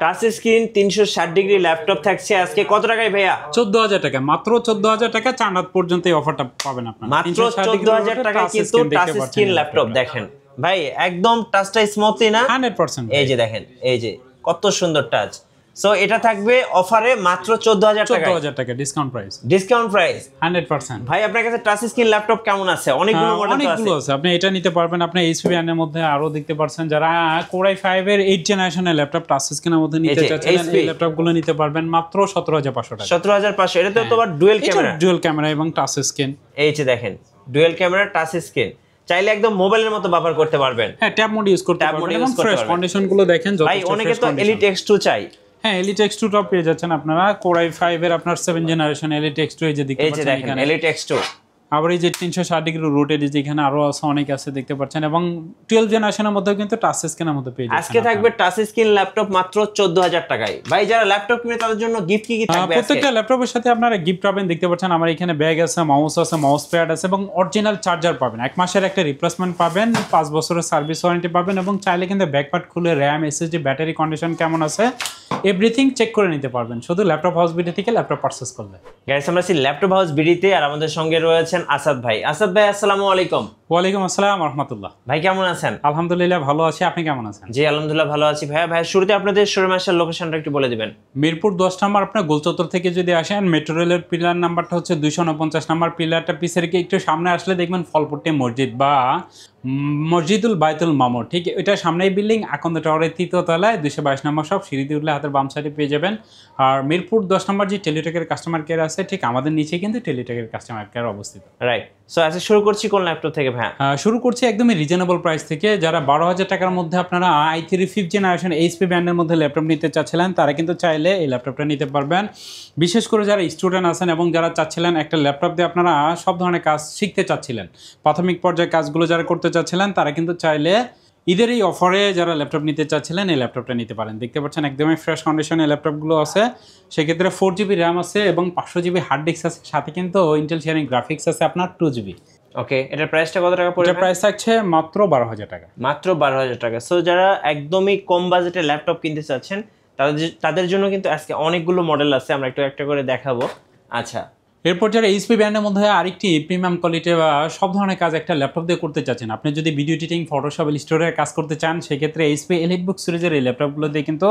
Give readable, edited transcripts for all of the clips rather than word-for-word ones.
Touch screen 360 degree laptop থাকছে আজকে কত টাকায় ভাইয়া? 14,000 টাকা, মাত্র 14,000 টাকা। চাঁদাত পর্যন্ত এই অফারটা পাবেন আপনারা। মাত্র 14,000 টাকা কিন্তু টাচ স্ক্রিন ল্যাপটপ দেখেন ভাই, একদম টাচটা স্মুথলি না 100%। এই যে দেখেন, এই যে কত সুন্দর টাচ। সো এটা থাকবে অফারে মাত্র 14,000 টাকা। 14,000 টাকা ডিসকাউন্ট প্রাইস। Discount price 100%। ভাই আপনার কাছে টাচ স্ক্রিন ল্যাপটপ কেমন আছে? অনেকগুলো মডেল আছে। আপনি এটা নিতে পারবেন। আপনি এইচপি ব্র্যান্ডের মধ্যে আরো দেখতে পাচ্ছেন, যারা Core i5 এর 8 জেনারেশনের ল্যাপটপ টাচ স্ক্রিনের মধ্যে নিতে চাচ্ছেন, এই ল্যাপটপগুলো নিতে পারবেন মাত্র 17,500 টাকা। 17,500। এটা তো আবার ডুয়াল ক্যামেরা, ডুয়াল ক্যামেরা এবং টাচ স্ক্রিন। এই যে দেখেন ডুয়াল ক্যামেরা টাচ স্ক্রিন, চাইলে একদম মোবাইলের মতো ব্যবহার করতে পারবেন। হ্যাঁ, ট্যাব মোড ইউজ করতে পারবেন এবং ফ্রেশ কন্ডিশন গুলো দেখেন। ভাই অনেকে তো এলিট X2 চাই। হ্যাঁ, এলিট X2 টপ পেয়ে যাচ্ছেন আপনারা। Core i5 এর আপনার 7 জেনারেশন এলিট X2 এই যে দেখতে পাচ্ছেন এখানে এলিট X2। আবার এই যে 360 ডিগ্রি রোটেট, যে এখানে আরো আছে, অনেক আছে দেখতে পাচ্ছেন। এবং 12 জেনারেশনের মধ্যে কিন্তু টাচ স্ক্রিনের মধ্যে পেয়ে যাচ্ছেন। আজকে থাকবে টাচ স্ক্রিন ল্যাপটপ মাত্র 14,000 টাকায়। ভাই যারা ল্যাপটপ কিনে তাদের জন্য গিফট কি থাকবে? প্রত্যেকটা ল্যাপটপের সাথে আপনারা গিফট পাবেন দেখতে পাচ্ছেন। আমার এখানে ব্যাগ আছে, মাউস আছে, মাউস প্যাড আছে এবং অরিজিনাল চার্জার পাবেন। 1 মাসের একটা রিপ্লেসমেন্ট পাবেন, 5 বছরের সার্ভিস ওয়ারেন্টি পাবেন এবং চাইলে কিন্তু ব্যাকপ্যাড খুলে RAM, SSD, ব্যাটারি কন্ডিশন কেমন আছে এভরিথিং চেক করে নিতে পারবেন শুধু ল্যাপটপ হাউস বিডি থেকে ল্যাপটপ পারচেজ করলে। গাইস আমরা আছি ল্যাপটপ হাউস বিডিতে, আর আমাদের সঙ্গে রয়েছেন আসাদ ভাই। আসাদ ভাই আসসালামু আলাইকুম। ওয়ালাইকুম আসসালাম রাহমাতুল্লাহ। ভাই কেমন আছেন? আলহামদুলিল্লাহ ভালো আছি, আপনি কেমন আছেন? জি আলহামদুলিল্লাহ ভালো আছি। ভাই শুরুতে আপনাদের শোরুম আসার লোকেশনটা একটু বলে দিবেন। মিরপুর 10 নম্বর, আপনার গোলচত্বর থেকে যদি আসেন, মেট্রো রেলের পিলার নাম্বারটা হচ্ছে 249 নম্বর। পিলারটা পিছে রেখে একটু সামনে আসলে দেখবেন ফলপট্টি মসজিদ বা মসজিদুল বাইতুল মামুর, ঠিক এটা সামনেই বিল্ডিং, আকন্দ টাওয়ারের 3য় তলায় 222 নম্বর সব। সিঁড়িতে উঠলে হাতের বাম সাইডে পেয়ে যাবেন। আর মিরপুর 10 নম্বর যে টেলিটকের কাস্টমার কেয়ার আছে, ঠিক আমাদের নিচে কিন্তু টেলিটকের কাস্টমার কেয়ার অবস্থিত। রাইট। সো আজকে শুরু করছি কোন ল্যাপটপ থেকে ভাই? শুরু করছি একদমই রিজনেবল প্রাইস থেকে। যারা 12,000 টাকার মধ্যে আপনারা i3 5th জেনারেশন এইচপি ব্র্যান্ডের মধ্যে ল্যাপটপ নিতে চাচ্ছিলেন, তারা কিন্তু চাইলে এই ল্যাপটপটা নিতে পারবেন। বিশেষ করে যারা স্টুডেন্ট আছেন এবং যারা চাচ্ছিলেন একটা ল্যাপটপ দিয়ে আপনারা সব ধরনের কাজ শিখতে চাচ্ছিলেন, প্রাথমিক পর্যায়ে কাজগুলো যারা করতে চাচ্ছিলেন, তারা কিন্তু চাইলে ঈদের এই অফারে যারা ল্যাপটপ নিতে চাচ্ছিলেন এই ল্যাপটপটা নিতে পারেন। দেখতে পাচ্ছেন একদমই ফ্রেশ কন্ডিশনে ল্যাপটপগুলো আছে। সেক্ষেত্রে 4GB র্যাম আছে এবং 500GB হার্ড ডিস্ক আছে, সাথে কিন্তু ইন্টেল শেয়ারিং গ্রাফিক্স আছে আপনার 2GB। ওকে, এটার প্রাইসটা কত টাকা পড়বে? এটার প্রাইস থাকছে মাত্র 12,000 টাকা। মাত্র 12,000 টাকা। সো যারা একদমই কম বাজেটে ল্যাপটপ কিনতে চাচ্ছেন তাদের জন্য কিন্তু আজকে অনেকগুলো মডেল আছে, আমরা একটু একটা করে দেখাবো। আচ্ছা, এরপর যারা এইচপি ব্র্যান্ডের মধ্যে আরেকটি প্রিমিয়াম কোয়ালিটি বা সব ধরনের কাজ একটা ল্যাপটপ দিয়ে করতে চাচ্ছেন, আপনি যদি ভিডিও এডিটিং, ফটোশপ, ইলাস্ট্রেটরের কাজ করতে চান, সেক্ষেত্রে এইচপি এলিটবুক সিরিজের এই ল্যাপটপগুলো দিয়ে কিন্তু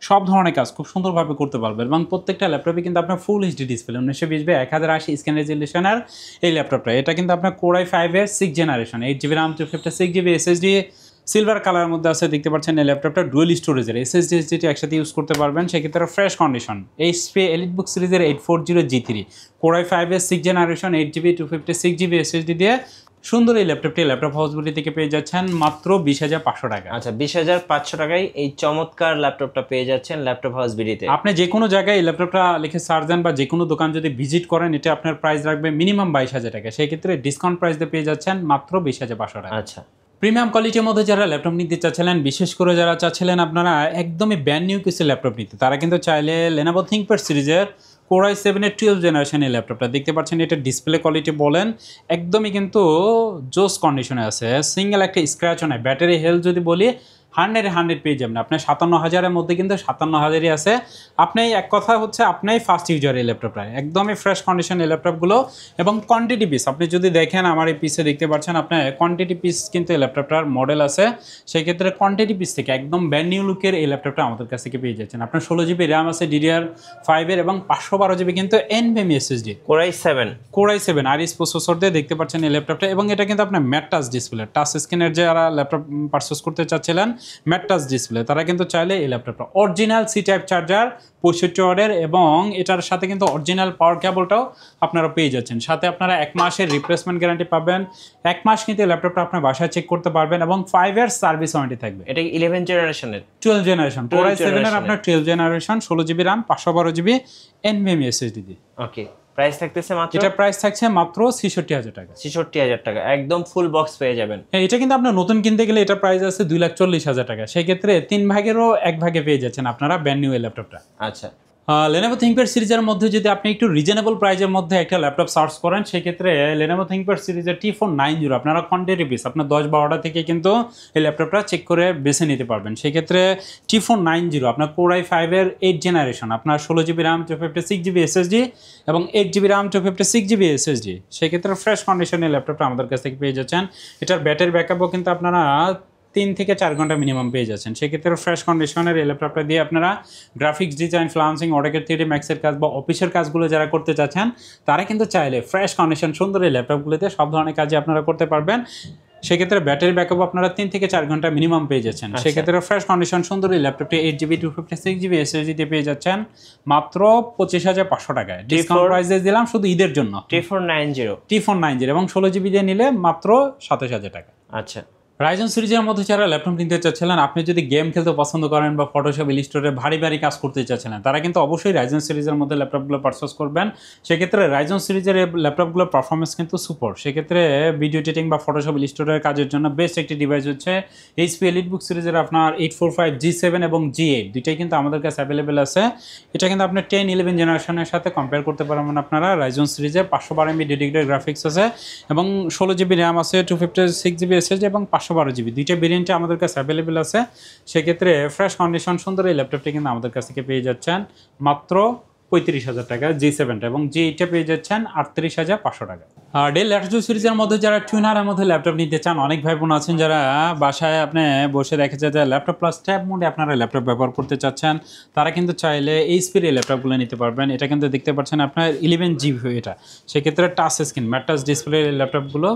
সব ধরনের কাজ খুব সুন্দরভাবে করতে পারবেন। এবং প্রত্যেকটা ল্যাপটপে কিন্তু আপনার full HD display 1920x1080 scan রেজলিউশনের এই ল্যাপটপটা। এটা কিন্তু আপনার Core i5 এর 6 generation, 8GB RAM, 256GB SSD, silver কালারের মধ্যে আছে। দেখতে পাচ্ছেন এই ল্যাপটপটা ডুয়েল স্টোরেজের, SSD SSD একসাথে ইউজ করতে পারবেন। সেক্ষেত্রে ফ্রেশ কন্ডিশন এইচপি এলিটবুক সিরিজের 840G3 Core i5 এর 6 জেনারেশন 8GB 256GB SSD দিয়ে সুন্দর এই ল্যাপটপটি ল্যাপটপ হাউসগুলি থেকে পেয়ে যাচ্ছেন মাত্র 20,500 টাকা। আচ্ছা, 20,500 টাকায় এই চমৎকার ল্যাপটপটা পেয়ে যাচ্ছেন ল্যাপটপ হাউস বিডিতে। আপনি যে কোনো জায়গায় এই ল্যাপটপটা লিখে সার্চ দেন বা যে কোনো দোকান যদি ভিজিট করেন, এটা আপনার প্রাইস রাখবে মিনিমাম 22,000 টাকা। সেই ক্ষেত্রে ডিসকাউন্ট প্রাইস দিয়ে পেয়ে যাচ্ছেন মাত্র 20,500 টাকা। আচ্ছা, প্রিমিয়াম কোয়ালিটির মধ্যে যারা ল্যাপটপ নিতে চাচ্ছিলেন, বিশেষ করে যারা চাচ্ছিলেন আপনারা একদমই ব্র্যান্ড নিউ কিছু ল্যাপটপ নিতে, তারা কিন্তু চাইলে Lenovo ThinkPad সিরিজের Core i7 এর 12 জেনারেশনের ল্যাপটপটা দেখতে পাচ্ছেন। এটা ডিসপ্লে কোয়ালিটি বলেন একদমই কিন্তু জোস কন্ডিশনে আছে, সিঙ্গেল একটা স্ক্র্যাচও নাই। ব্যাটারি হেলথ যদি বলি 100 পেয়ে যাবেন। আপনার 57,000-এর মধ্যে কিন্তু 57,000-ই আছে। আপনি এক কথা হচ্ছে আপনিই ফার্স্ট ইউজার এই ল্যাপটপটা, একদমই ফ্রেশ কন্ডিশন এই ল্যাপটপগুলো। এবং কোয়ান্টিটি পিস আপনি যদি দেখেন, আমার এই পিসে দেখতে পাচ্ছেন আপনার কোয়ান্টিটি পিস কিন্তু এই ল্যাপটপটার মডেল আছে। সেই ক্ষেত্রে কোয়ান্টিটি পিস থেকে একদম ব্র্যান্ড নিউ লুকের এই ল্যাপটপটা আমাদের কাছ থেকে পেয়ে যাচ্ছেন। আপনার 16GB র্যাম আছে DDR5 এর এবং 512GB কিন্তু NVMe SSD Core i7 iris processor দিয়ে দেখতে পাচ্ছেন এই ল্যাপটপটা। এবং এটা কিন্তু আপনার ম্যাট টাচ ডিসপ্লে, টাচ স্ক্রিনের যারা ল্যাপটপ পারচেজ করতে চাচ্ছিলেন ম্যাট টাচ ডিসপ্লে, তারা কিন্তু চাইলে এই ল্যাপটপটা অরিজিনাল সি টাইপ চার্জার 65 ওয়াটের এবং এটার সাথে কিন্তু অরিজিনাল পাওয়ার কেবলটাও আপনারা পেয়ে যাচ্ছেন। সাথে আপনারা 1 মাসের রিপ্লেসমেন্ট গ্যারান্টি পাবেন। 1 মাস কিন্তু ল্যাপটপটা আপনার বাসায় চেক করতে পারবেন এবং 5 ইয়ার্স সার্ভিস ওয়ারেন্টি থাকবে। এটা 11 জেনারেশনের 12 জেনারেশন Core i7 এর আপনার 12 generation 16GB RAM 512GB NVMe SSD দিয়ে। ওকে, প্রাইস থাকতেছে মাত্র, এটা প্রাইস থাকছে মাত্র 66,000 টাকা। 66,000 টাকা একদম ফুল বক্স পেয়ে যাবেন। এটা কিন্তু আপনার নতুন কিনতে গেলে এটা প্রাইস আছে 2,40,000 টাকা। সেই ক্ষেত্রে 3 ভাগেরও 1 ভাগে পেয়ে যাচ্ছেন আপনারা ব্র্যান্ড নিউ এই ল্যাপটপটা। আচ্ছা, Lenovo ThinkPad সিরিজের মধ্যে যদি আপনি একটু রিজনেবল প্রাইজের মধ্যে একটা ল্যাপটপ সার্চ করেন, সেক্ষেত্রে Lenovo ThinkPad সিরিজের T490 আপনারা কোয়ান্টিটি পিস আপনার 10-12টা থেকে কিন্তু এই ল্যাপটপটা চেক করে বেছে নিতে পারবেন। সেক্ষেত্রে T490 আপনার Core i5-এর 8th জেনারেশন, আপনার 16GB RAM 256GB SSD এবং 8GB RAM 256GB SSD। সেক্ষেত্রে ফ্রেশ কন্ডিশনের ল্যাপটপটা আমাদের কাছ থেকে পেয়ে যাচ্ছেন। এটার ব্যাটারি ব্যাকআপও কিন্তু আপনারা 3 থেকে 4 ঘন্টা মিনিমাম পেয়ে যাচ্ছেন। সেক্ষেত্রে ফ্রেশ কন্ডিশনের এই ল্যাপটপটা দিয়ে আপনারা graphics design, freelancing, AutoCAD 3D ম্যাক্সের কাজ বা অফিসের কাজগুলো যারা করতে চাচ্ছেন তারা কিন্তু চাইলে ফ্রেশ কন্ডিশন সুন্দর এই ল্যাপটপগুলোতে সব ধরনের কাজই আপনারা করতে পারবেন। সেক্ষেত্রে ব্যাটারি ব্যাকআপ আপনারা 3 থেকে 4 ঘন্টা মিনিমাম পেয়ে যাচ্ছেন। সেক্ষেত্রে ফ্রেশ কন্ডিশন সুন্দর এই ল্যাপটপটি 8GB 256GB SSD দিয়ে পেয়ে যাচ্ছেন মাত্র 25,500 টাকায়। ডিসকাউন্ট প্রাইসে দিলাম শুধু ঈদের জন্য T490 এবং 16GB দিয়ে নিলে মাত্র 27,000 টাকা। আচ্ছা, রাইজন সিরিজের মধ্যে যারা ল্যাপটপ কিনতে চাচ্ছিলেন, আপনি যদি গেম খেলতে পছন্দ করেন বা ফটোশপ, ইলিস্ট্রেটরে ভারী ভারী কাজ করতে চাচ্ছিলেন, তারা কিন্তু অবশ্যই রাইজন সিরিজের মধ্যে ল্যাপটপগুলো পারচেস করবেন। সেক্ষেত্রে রাইজন সিরিজের ল্যাপটপগুলোর পারফরমেন্স কিন্তু সুপার। সেক্ষেত্রে ভিডিও এডিটিং বা ফটোশপ, ইলিস্ট্রেটরের কাজের জন্য বেস্ট একটি ডিভাইস হচ্ছে HP EliteBook সিরিজের আপনার 845 G7 এবং G8 দুইটাই কিন্তু আমাদের কাছে অ্যাভেলেবেল আছে। এটা কিন্তু আপনার 10-11 জেনারেশনের সাথে কম্পেয়ার করতে পারবেন। আপনারা রাইজন সিরিজের 512 MB ডেডিকেটেড গ্রাফিক্স আছে এবং 16GB RAM আছে, 256GB SSD এবং 512GB দুইটা ভেরিয়েন্টে আমাদের কাছে অ্যাভেলেবেল আছে। সেক্ষেত্রে ফ্রেশ কন্ডিশন সুন্দর এই ল্যাপটপটি কিন্তু আমাদের কাছ থেকে পেয়ে যাচ্ছেন মাত্র 35,000 টাকা G7টা, এবং G8টা পেয়ে যাচ্ছেন 38,500 টাকা। আর ডেল ল্যাটিটিউড সিরিজের মধ্যে যারা টুইনারের মধ্যে ল্যাপটপ নিতে চান, অনেক ভাই বোন আছেন যারা বাসায় আপনি বসে রেখে যে ল্যাপটপ প্লাস ট্যাব মোডে আপনারা ল্যাপটপ ব্যবহার করতে চাচ্ছেন, তারা কিন্তু চাইলে এইচপির এই ল্যাপটপগুলো নিতে পারবেন। এটা কিন্তু দেখতে পাচ্ছেন আপনার 11GB এটা। সেক্ষেত্রে touch screen, mat touch display ল্যাপটপগুলো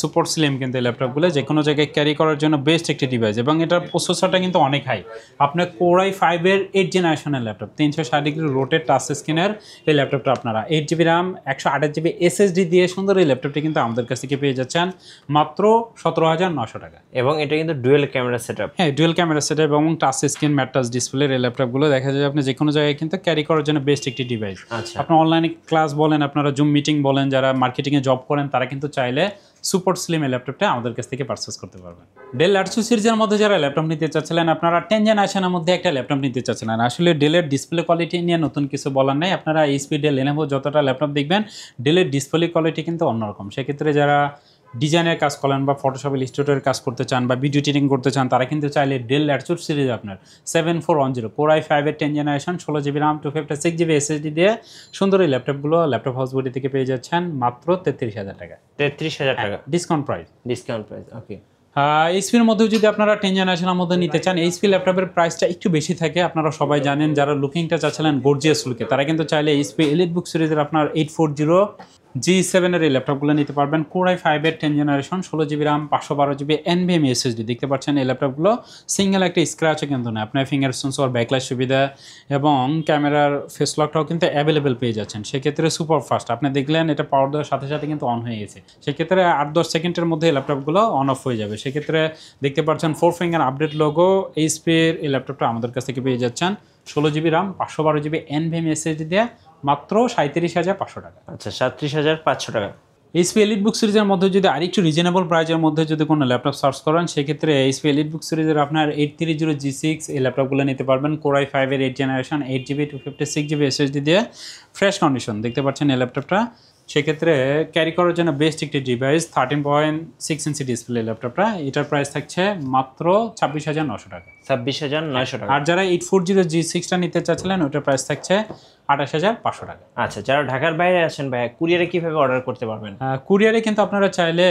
সুপার স্লিম কিন্তু এই ল্যাপটপগুলো যে কোনো জায়গায় ক্যারি করার জন্য বেস্ট একটি ডিভাইস, এবং এটার প্রসেসরটা কিন্তু অনেক হাই। আপনার Core i5-এর 8th জেনারেশনের ল্যাপটপ, 360 ডিগ্রি রোটেট টাচ স্ক্রিনের এই ল্যাপটপটা আপনারা 8GB RAM 128GB SSD দিয়ে সুন্দর এই ল্যাপটপটি কিন্তু আমাদের কাছ থেকে পেয়ে যাচ্ছেন মাত্র 17,900 টাকা। এবং এটা কিন্তু ডুয়েল ক্যামেরা সেটআপ। হ্যাঁ, ডুয়েল ক্যামেরা সেটআপ এবং টাচ স্ক্রিন, ম্যাট টাচ ডিসপ্লের এই ল্যাপটপগুলো দেখা যায় আপনি যে কোনো জায়গায় কিন্তু ক্যারি করার জন্য বেস্ট একটি ডিভাইস। আচ্ছা, আপনার অনলাইনে ক্লাস বলেন, আপনারা জুম মিটিং বলেন, যারা মার্কেটিংয়ে জব করেন তারা কিন্তু চাইলে সুপার স্লিম এই ল্যাপটপটা আমাদের কাছ থেকে পারচেস করতে পারবেন। ডেল ল্যাটিটিউড সিরিজের মধ্যে যারা ল্যাপটপ নিতে চাচ্ছিলেন, আপনারা 10 জেনারেশনের মধ্যে একটা ল্যাপটপ নিতে চাচ্ছিলেন, আসলে ডেলের ডিসপ্লে কোয়ালিটি নিয়ে নতুন কিছু বলার নেই। আপনারা এইচপি, ডেল, লেনোভো যতটা ল্যাপটপ দেখবেন, ডেলের ডিসপ্লে কোয়ালিটি কিন্তু অন্যরকম। সেক্ষেত্রে যারা ডিজাইনের কাজ করেন বা ফটোশপ, ইলিস্ট্রেটরের কাজ করতে চান বা ভিডিও এডিটিং করতে চান, তারা কিন্তু চাইলে ডেল ল্যাটিটিউড সিরিজ আপনার 7410 Core i5-এর 10th generation 16GB RAM 256GB SSD দিয়ে সুন্দর এই ল্যাপটপগুলো ল্যাপটপ হাউস বডি থেকে পেয়ে যাচ্ছেন মাত্র 33,000 টাকা। 33,000 টাকা ডিসকাউন্ট প্রাইস। ওকে। এইচপির মধ্যে যদি আপনারা 10 জেনারেশনের মধ্যে নিতে চান, এইচপি ল্যাপটপের প্রাইসটা একটু বেশি থাকে। আপনারা সবাই জানেন, যারা লুকিংটা চাচ্ছিলেন গর্জিয়াস লুকে, তারা কিন্তু চাইলে এইচপি EliteBook সিরিজের আপনার 840 G7-এর এই ল্যাপটপগুলো নিতে পারবেন। Core i5-এর 10th generation 16GB RAM 512GB NVMe SSD দেখতে পাচ্ছেন। এই ল্যাপটপগুলো সিঙ্গেল একটা স্ক্র্যাচও কিন্তু না, আপনার ফিঙ্গার সেন্সর, ব্যাকলাইট সুবিধা এবং ক্যামেরার ফেস লকটাও কিন্তু অ্যাভেলেবেল পেয়ে যাচ্ছেন। সেক্ষেত্রে সুপার ফাস্ট, আপনি দেখলেন এটা পাওয়ার দেওয়ার সাথে সাথে কিন্তু অন হয়ে গেছে। সেক্ষেত্রে 8-10 সেকেন্ডের মধ্যে এই ল্যাপটপগুলো অন অফ হয়ে যাবে। সেক্ষেত্রে দেখতে পাচ্ছেন 4 ফিঙ্গার আপডেট লোগো এইচপির এই ল্যাপটপটা আমাদের কাছ থেকে পেয়ে যাচ্ছেন 16GB RAM 512GB NVMe SSD দিয়ে মাত্র 37,500 টাকা। আচ্ছা, 37,500 টাকা। HP EliteBook সিরিজের মধ্যে যদি আরেকটু রিজনেবল প্রাইজের মধ্যে যদি কোনো ল্যাপটপ সার্চ করেন, সেক্ষেত্রে HP EliteBook সিরিজের আপনার 830 G6 এই ল্যাপটপগুলো নিতে পারবেন। Core i5-এর 8th generation 8GB 256GB SSD দিয়ে ফ্রেশ কন্ডিশন দেখতে পাচ্ছেন এই ল্যাপটপটা। সেক্ষেত্রে ক্যারি করার জন্য বেস্ট একটি ডিভাইস, 13.6 ইঞ্চি ডিসপ্লে ল্যাপটপটা। এটার প্রাইস থাকছে মাত্র 26,900 টাকা। 26,900 টাকা। আর যারা 840 G6টা নিতে চাচ্ছিলেন, ওটার প্রাইস থাকছে 28,500 টাকা। আচ্ছা, যারা ঢাকার বাইরে আছেন ভাই, কুরিয়ারে কিভাবে অর্ডার করতে পারবেন? কুরিয়ারে কিন্তু আপনারা চাইলে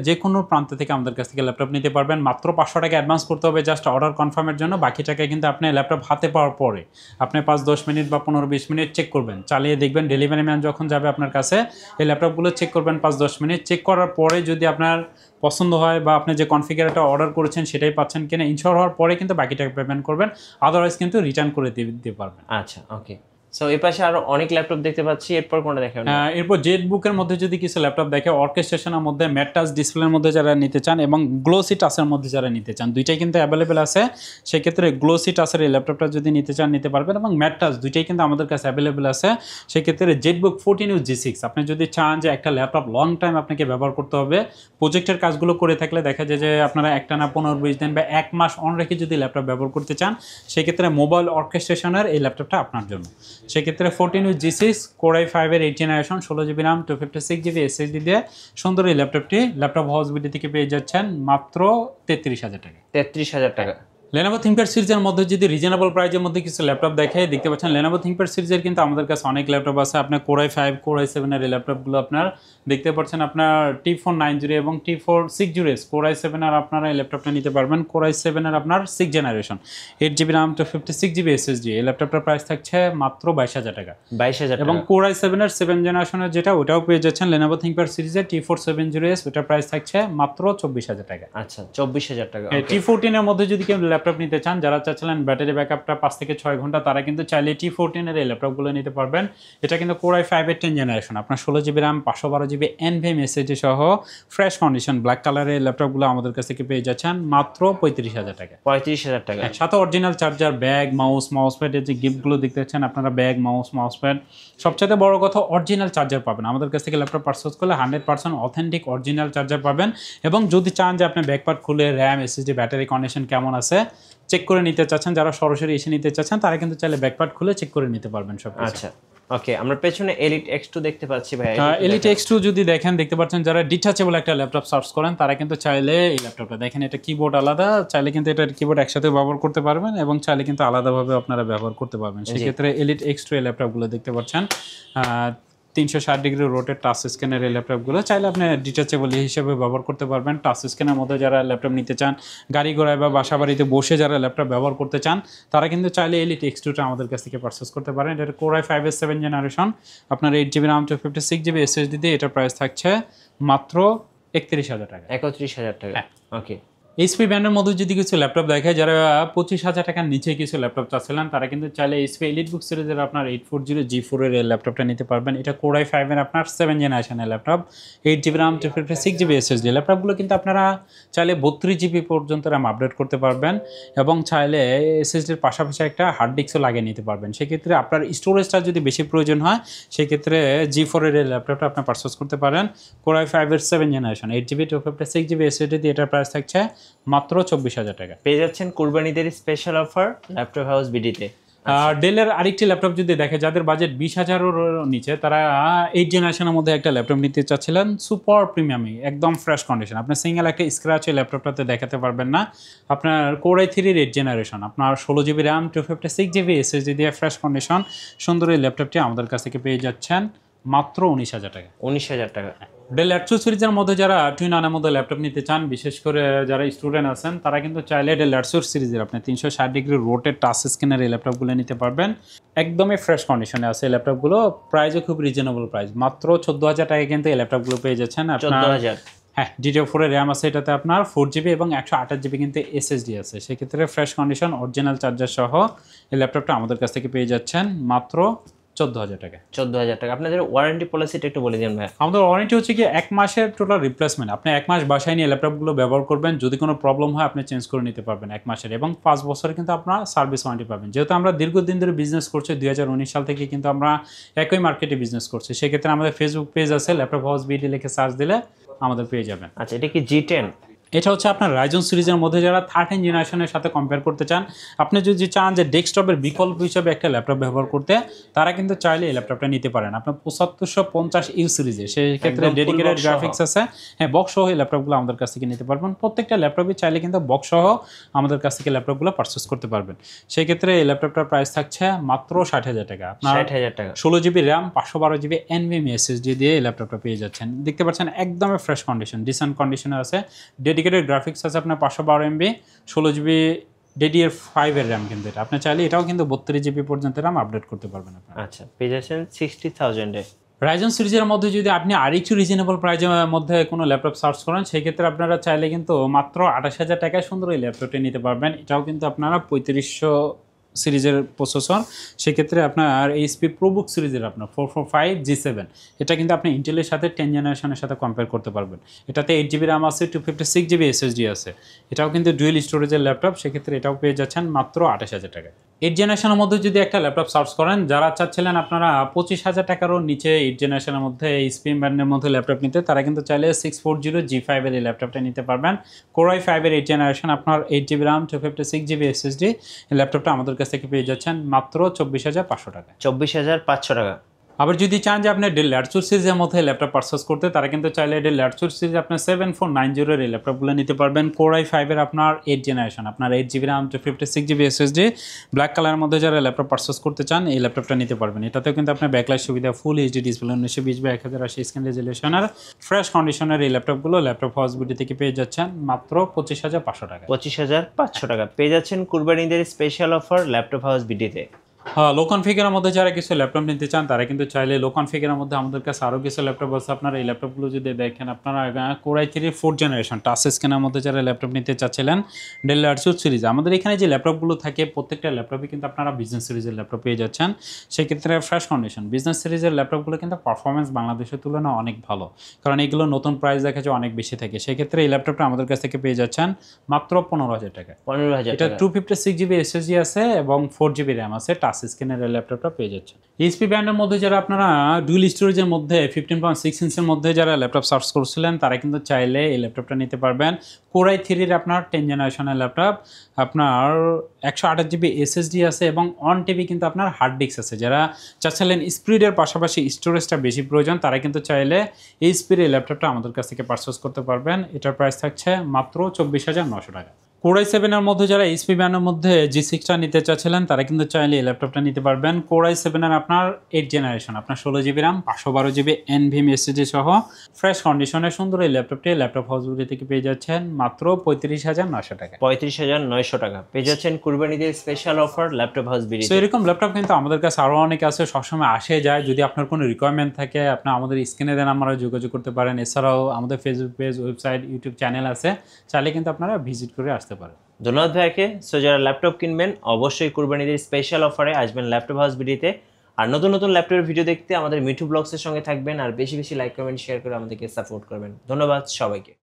যে কোনো প্রান্ত থেকে আমাদের কাছ থেকে ল্যাপটপ নিতে পারবেন। মাত্র 500 টাকা অ্যাডভান্স করতে হবে জাস্ট অর্ডার কনফার্মের জন্য। বাকি টাকা কিন্তু আপনি ল্যাপটপ হাতে পাওয়ার পরে আপনি 5-10 মিনিট বা 15-20 মিনিট চেক করবেন, চালিয়ে দেখবেন। ডেলিভারি ম্যান যখন যাবে আপনার কাছে, এই ল্যাপটপগুলো চেক করবেন 5-10 মিনিট। চেক করার পরে যদি আপনার পছন্দ হয় বা আপনি যে কনফিগারটা অর্ডার করেছেন সেটাই পাচ্ছেন কিনা, ইনশিওর হওয়ার পরে কিন্তু বাকি টাকা পেমেন্ট করবেন, আদারওয়াইজ কিন্তু রিটার্ন করে দিতে পারবেন। আচ্ছা, ওকে। সো এই পাশে আরো অনেক ল্যাপটপ দেখতে পাচ্ছি, এরপর কোনটা দেখাবেন? এরপর জেটবুকের মধ্যে যদি কিছু ল্যাপটপ দেখে, অর্কেস্ট্রেশনের মধ্যে, ম্যাট টাচ ডিসপ্লের মধ্যে যারা নিতে চান এবং গ্লোসি টাচের মধ্যে যারা নিতে চান, দুইটাই কিন্তু অ্যাভেলেবেল আছে। সেক্ষেত্রে গ্লোসি টাচের এই ল্যাপটপটা যদি নিতে চান নিতে পারবেন, এবং ম্যাট টাচ দুইটাই কিন্তু আমাদের কাছে অ্যাভেলেবেল আছে। সেক্ষেত্রে জেটবুক 14 G6 আপনি যদি চান যে একটা ল্যাপটপ লং টাইম আপনাকে ব্যবহার করতে হবে, প্রজেক্টের কাজগুলো করে থাকলে দেখা যায় যে আপনারা একটানা 15-20 দিন বা 1 মাস অন রেখে যদি ল্যাপটপ ব্যবহার করতে চান, সেক্ষেত্রে মোবাইল অর্কেস্ট্রেশনের এই ল্যাপটপটা আপনার জন্য। সেক্ষেত্রে 14 উইথ G6 Core i5 এর 8 generation 16GB RAM 256GB SSD দিয়ে সুন্দর এই ল্যাপটপটি ল্যাপটপ হাউস বিডি থেকে পেয়ে যাচ্ছেন মাত্র 33,000 টাকা। 33,000 টাকা। Lenovo ThinkPad সিরিজের মধ্যে যদি রিজনেবল প্রাইজের মধ্যে কিছু ল্যাপটপ দেখে দেখতে পাচ্ছেন Lenovo ThinkPad সিরিজের কিন্তু আমাদের কাছে অনেক ল্যাপটপ আছে। আপনার Core i5 Core i7 এর এই ল্যাপটপগুলো আপনার দেখতে পাচ্ছেন আপনার T4 9GB এবং T4 6GB Core i7 এর আপনারা এই ল্যাপটপটা নিতে পারবেন। Core i7 এর আপনার 6 generation 8GB RAM 256GB SSD এই ল্যাপটপটার প্রাইস থাকছে মাত্র 22,000 টাকা। 22,000 টাকা। এবং Core i7 এর 7 জেনারেশনের যেটা ওটাও পেয়ে যাচ্ছেন Lenovo ThinkPad সিরিজের T4 7GB ওটার প্রাইস থাকছে মাত্র 24,000 টাকা। আচ্ছা 24,000 টাকা। T14 এর মধ্যে যদি কেউ ল্যাপটপ নিতে চান, যারা চাচ্ছিলেন ব্যাটারি ব্যাকআপটা 5 থেকে 6 ঘন্টা, তারা কিন্তু চাইলে T14 এর এই ল্যাপটপগুলো নিতে পারবেন। এটা কিন্তু Core i5 এর 10 জেনারেশন আপনার 16GB RAM 512GB NVMe SSD সহ ফ্রেশ কন্ডিশন ব্ল্যাক কালারের ল্যাপটপগুলো আমাদের কাছ থেকে পেয়ে যাচ্ছেন মাত্র 35,000 টাকা। 35,000 টাকা। সাথে অরিজিনাল চার্জার, ব্যাগ, মাউসপ্যাড এর যে গিফটগুলো দেখতে পাচ্ছেন আপনারা, ব্যাগ, মাউসপ্যাড, সবচেয়ে বড় কথা অরিজিনাল চার্জার পাবেন। আমাদের কাছ থেকে ল্যাপটপ পারচেজ করলে 100% অথেন্টিক অরিজিনাল চার্জার পাবেন। এবং যদি চান যে আপনি ব্যাকপ্যাড খুলে RAM SSD ব্যাটারি কন্ডিশন কেমন আছে চেক করে নিতে চাচ্ছেন, যারা সরাসরি এসে নিতে চাচ্ছেন তারা কিন্তু চাইলে ব্যাকপ্যাড খুলে চেক করে নিতে পারবেন সব। আচ্ছা ওকে, আমরা পেছনে Elite X2 দেখতে পাচ্ছি ভাই। Elite X2 যদি দেখেন দেখতে পাচ্ছেন যারা ডিটাচেবল একটা ল্যাপটপ সার্চ করেন তারা কিন্তু চাইলে এই ল্যাপটপটা দেখেন, এটা কিবোর্ড আলাদা, চাইলে কিন্তু এটার কিবোর্ড একসাথে ব্যবহার করতে পারবেন এবং চাইলে কিন্তু আলাদাভাবে আপনারা ব্যবহার করতে পারবেন। সেক্ষেত্রে Elite X2 এই ল্যাপটপগুলো দেখতে পাচ্ছেন 360 ডিগ্রি রোটেট টাচ স্ক্যানের এই ল্যাপটপগুলো চাইলে আপনি ডিটাচেবল হিসেবে ব্যবহার করতে পারবেন। টাচ স্ক্যানের মধ্যে যারা ল্যাপটপ নিতে চান, গাড়ি ঘোড়ায় বা বাসা বাড়িতে বসে যারা ল্যাপটপ ব্যবহার করতে চান তারা কিন্তু চাইলে Elite X2টা আমাদের কাছ থেকে পারচেস করতে পারেন। এটা Core i5 এর 7 জেনারেশন আপনার 8GB RAM 256GB SSD দিয়ে এটার প্রাইস থাকছে মাত্র 31,000 টাকা। 31,000 টাকা। ওকে। HP ব্র্যান্ডের মধ্যে যদি কিছু ল্যাপটপ দেখে, যারা 25,000 টাকার নিচে কিছু ল্যাপটপ চাচ্ছিলেন তারা কিন্তু চাইলে HP EliteBook সিরিজের আপনার 840G4 এর ল্যাপটপটা নিতে পারবেন। এটা Core i5 এর আপনার 7 জেনারেশনের laptop 8GB RAM 256GB SSD ল্যাপটপগুলো কিন্তু আপনারা চাইলে 32GB পর্যন্ত RAM আপডেট করতে পারবেন এবং চাইলে SSDর পাশাপাশি একটা হার্ড ডিস্কও লাগিয়ে নিতে পারবেন। সেক্ষেত্রে আপনার স্টোরেজটা যদি বেশি প্রয়োজন হয় সেক্ষেত্রে G4 এর ল্যাপটপটা আপনি পারচেস করতে পারেন। Core i5 এর 7 জেনারেশন 8GB 256GB SSD দিয়ে এটার প্রাইস থাকছে মাত্র 24,000 টাকা। পেয়ে যাচ্ছেন কুরবানিদের স্পেশাল অফার ল্যাপটপ হাউস বিডিতে। ডেলের আরেকটি ল্যাপটপ যদি দেখে যাদের বাজেট 20,000-এর নিচে, তারা 8 জেনারেশনের মধ্যে একটা ল্যাপটপ নিতে চাচ্ছিলেন সুপার প্রিমিয়ামে একদম ফ্রেশ কন্ডিশন, আপনার সিঙ্গেল একটা স্ক্র্যাচ এই ল্যাপটপটাতে দেখাতে পারবেন না। আপনার Core i3-এর 8 জেনারেশন আপনার 16GB RAM 256GB SSD দিয়ে ফ্রেশ কন্ডিশন সুন্দর এই ল্যাপটপটি আমাদের কাছ থেকে পেয়ে যাচ্ছেন মাত্র 19,000 টাকা। 19,000 টাকা। ডেল ল্যাটসু সিরিজের মধ্যে যারা টুইন আনের মধ্যে ল্যাপটপ নিতে চান, বিশেষ করে যারা স্টুডেন্ট আছেন তারা কিন্তু চাইলে ডেল ল্যাটসু সিরিজের আপনি 360 ডিগ্রি রোটেট টাচ স্ক্রিনের এই ল্যাপটপগুলো নিতে পারবেন। একদমই ফ্রেশ কন্ডিশনে আছে এই ল্যাপটপগুলো, প্রাইসও খুব রিজনেবল প্রাইস, মাত্র 14,000 টাকায় কিন্তু এই ল্যাপটপগুলো পেয়ে যাচ্ছেন। 14,000। হ্যাঁ, DDR4 এর র্যাম আছে এটাতে আপনার 4GB এবং 128GB কিন্তু SSD আছে। সেক্ষেত্রে ফ্রেশ কন্ডিশন অরিজিনাল চার্জার সহ এই ল্যাপটপটা আমাদের কাছ থেকে পেয়ে যাচ্ছেন মাত্র 14,000 টাকা। 14,000 টাকা। আপনাদের ওয়ারেন্টি পলিসিটা একটু বলে দিন ভাই। আমাদের ওয়ারেন্টি হচ্ছে কি 1 মাসের টোটাল রিপ্লেসমেন্ট, আপনি 1 মাস বাসায় নিয়ে ল্যাপটপগুলো ব্যবহার করবেন, যদি কোনো প্রবলেম হয় আপনি চেঞ্জ করে নিতে পারবেন 1 মাসের, এবং 5 বছরে কিন্তু আপনার সার্ভিস ওয়ারেন্টি পাবেন। যেহেতু আমরা দীর্ঘদিন ধরে বিজনেস করছি, 2019 সাল থেকে কিন্তু আমরা একই মার্কেটে বিজনেস করছি, সেক্ষেত্রে আমাদের ফেসবুক পেজ আছে, ল্যাপটপ হাউস বিডি লিখে সার্চ দিলে আমাদের পেয়ে যাবেন। আচ্ছা, এটা কি G10? এটা হচ্ছে আপনার রাইজন সিরিজের মধ্যে যারা 13 জেনারেশনের সাথে কম্পেয়ার করতে চান, আপনি যদি চান যে ডেস্কটপের বিকল্প হিসেবে একটা ল্যাপটপ ব্যবহার করতে, তারা কিন্তু চাইলে এই ল্যাপটপটা নিতে পারেন। আপনার 7550U সিরিজে, সেই ক্ষেত্রে ডেডিকেটেড গ্রাফিক্স আছে, হ্যাঁ বক্স সহ এই ল্যাপটপগুলো আমাদের কাছ থেকে নিতে পারবেন। প্রত্যেকটা ল্যাপটপই চাইলে কিন্তু বক্স সহ আমাদের কাছ থেকে ল্যাপটপগুলো পারচেস করতে পারবেন। সেই ক্ষেত্রে এই ল্যাপটপটার প্রাইস থাকছে মাত্র 60,000 টাকা। আপনার 60,000 টাকা, 16GB RAM 512GB NVMe SSD দিয়ে এই ল্যাপটপটা পেয়ে যাচ্ছেন। দেখতে পাচ্ছেন একদমই ফ্রেশ কন্ডিশন, ডিসেন্ট কন্ডিশনে আছে, ডেডিকেটেড গ্রাফিক্স আছে আপনার 512MB, 16GB DDR5 এর র্যাম কিন্তু এটা। আপনি চাইলে এটাও কিন্তু 32GB পর্যন্ত র্যাম আপডেট করতে পারবেন আপনারা। আচ্ছা, পেয়ে যাচ্ছেন 60,000 এ। রাইজন সিরিজের মধ্যে যদি আপনি আরেকটু রিজনেবল প্রাইজের মধ্যে কোনো ল্যাপটপ সার্চ করেন, সেই ক্ষেত্রে আপনারা চাইলে কিন্তু মাত্র 28,000 টাকায় সুন্দর এই ল্যাপটপটি নিতে পারবেন। এটাও কিন্তু আপনারা 3500 সিরিজের প্রসেসর, সেক্ষেত্রে আপনার HP ProBook সিরিজের আপনার 445G7, এটা কিন্তু আপনি ইন্টেলের সাথে 10 জেনারেশনের সাথে কম্পেয়ার করতে পারবেন। এটাতে 8GB RAM আছে, 256GB SSD আছে, এটাও কিন্তু ডুয়েল স্টোরেজের ল্যাপটপ, সেক্ষেত্রে এটাও পেয়ে যাচ্ছেন মাত্র 28,000 টাকায়। 8 জেনারেশনের মধ্যে যদি একটা ল্যাপটপ সার্চ করেন, যারা চাচ্ছিলেন আপনারা 25,000 টাকারও নিচে 8 জেনারেশনের মধ্যে এই স্প্রিং ব্র্যান্ডের মধ্যে ল্যাপটপ নিতে, তারা কিন্তু চাইলে 640 G5 এর এই ল্যাপটপটা নিতে পারবেন। Core i5 এর 8 জেনারেশন, আপনার 8GB RAM 256GB SSD, এই ল্যাপটপটা আমাদের কাছ থেকে পেয়ে যাচ্ছেন মাত্র 24,500 টাকা। 24,500 টাকা। আবার যদি চান যে আপনি ডেল ল্যাটিটিউড সিরিজের মধ্যে ল্যাপটপ পারচেস করতে, তারা কিন্তু চাইলে ডেল ল্যাটিটিউড সিরিজ আপনার 7490 এর এই ল্যাপটপগুলো নিতে পারবেন। Core i5 এর আপনার 8 জেনারেশন, আপনার 8GB RAM 256GB SSD, black কালারের মধ্যে যারা ল্যাপটপ পারচেস করতে চান এই ল্যাপটপটা নিতে পারবেন। এটাতেও কিন্তু আপনার ব্যাকলাইট সুবিধা, full HD display, 1920x1080 screen রেজলিউশনের ফ্রেশ কন্ডিশনের এই ল্যাপটপগুলো ল্যাপটপ হাউস বিডি থেকে পেয়ে যাচ্ছেন মাত্র 25,500 টাকা। 25,500 টাকা পেয়ে যাচ্ছেন কুরবানিদের স্পেশাল অফার ল্যাপটপ হাউস বিডিতে। হ্যাঁ, লো কনফিগারের মধ্যে যারা কিছু ল্যাপটপ নিতে চান তারা কিন্তু চাইলে লো কনফিগারের মধ্যে আমাদের কাছে আরও কিছু ল্যাপটপ আছে। আপনারা এই ল্যাপটপগুলো যদি দেখেন, আপনারা Core i3 4th generation touch স্ক্রিনের মধ্যে যারা ল্যাপটপ নিতে চাচ্ছিলেন ডেল ল্যাটিটিউড সিরিজ, আমাদের এখানে যে ল্যাপটপগুলো থাকে প্রত্যেকটা ল্যাপটপে কিন্তু আপনারা বিজনেস সিরিজের ল্যাপটপ পেয়ে যাচ্ছেন। সেক্ষেত্রে ফ্রেশ কন্ডিশন বিজনেস সিরিজের ল্যাপটপগুলো কিন্তু পারফরমেন্স বাংলাদেশের তুলনায় অনেক ভালো, কারণ এগুলো নতুন প্রাইস দেখা যায় অনেক বেশি থাকে। সেক্ষেত্রে এই ল্যাপটপটা আমাদের কাছ থেকে পেয়ে যাচ্ছেন মাত্র 15,000 টাকা। 15,000 এটা টাকা। 256GB SSD আছে এবং 4GB RAM আছে, টাচ স্ক্রিনের ল্যাপটপটা পেয়ে যাচ্ছেন। এইচপি ব্র্যান্ডের মধ্যে যারা আপনারা ডুয়াল স্টোরেজের মধ্যে 15.6 ইঞ্চের মধ্যে যারা ল্যাপটপ সার্চ করছিলেন তারা কিন্তু চাইলে এই ল্যাপটপটা নিতে পারবেন। Core i3 এর আপনার 10 জেনারেশনের ল্যাপটপ, আপনার 128GB SSD আছে এবং 1TB কিন্তু আপনার হার্ড ডিস্ক আছে। যারা চাচ্ছিলেন স্পিডের পাশাপাশি স্টোরেজটা বেশি প্রয়োজন তারা কিন্তু চাইলে এই স্পিড এই ল্যাপটপটা আমাদের কাছ থেকে পারচেস করতে পারবেন। এটার প্রাইস থাকছে মাত্র 24,900 টাকা। Core i7 এর মধ্যে যারা এইচপি ব্র্যান্ডের মধ্যে G6টা নিতে চাচ্ছিলেন তারা কিন্তু চাইলে এই ল্যাপটপটা নিতে পারবেন। Core i7 এর আপনার 8 জেনারেশন, আপনার 16GB RAM 512GB NVMe SSD সহ ফ্রেশ কন্ডিশনের সুন্দর এই ল্যাপটপটি ল্যাপটপ হাউসগুলি থেকে পেয়ে যাচ্ছেন মাত্র 35,900 টাকা। 35,900 টাকা পেয়ে যাচ্ছেন কুরবানিদের স্পেশাল অফার ল্যাপটপ হাউস বিডিতে। তো এরকম ল্যাপটপ কিন্তু আমাদের কাছে আরও অনেক আছে, সবসময় আসে যায়। যদি আপনার কোনো রিকোয়ারমেন্ট থাকে আপনি আমাদের স্ক্রিনে দেন, আমরা যোগাযোগ করতে পারেন। এছাড়াও আমাদের Facebook page, website, YouTube channel আছে, চাইলে কিন্তু আপনারা ভিজিট করে আসতে পারেন। ধন্যবাদ ভাইকে। সো যারা ল্যাপটপ কিনবেন অবশ্যই কুরবানিদের স্পেশাল অফারে আসবেন ল্যাপটপ হাউস বিডিতে। আর নতুন নতুন ল্যাপটপের ভিডিও দেখতে আমাদের মিঠু ব্লগসের সঙ্গে থাকবেন, আর বেশি বেশি লাইক কমেন্ট শেয়ার করে আমাদেরকে সাপোর্ট করবেন। ধন্যবাদ সবাইকে।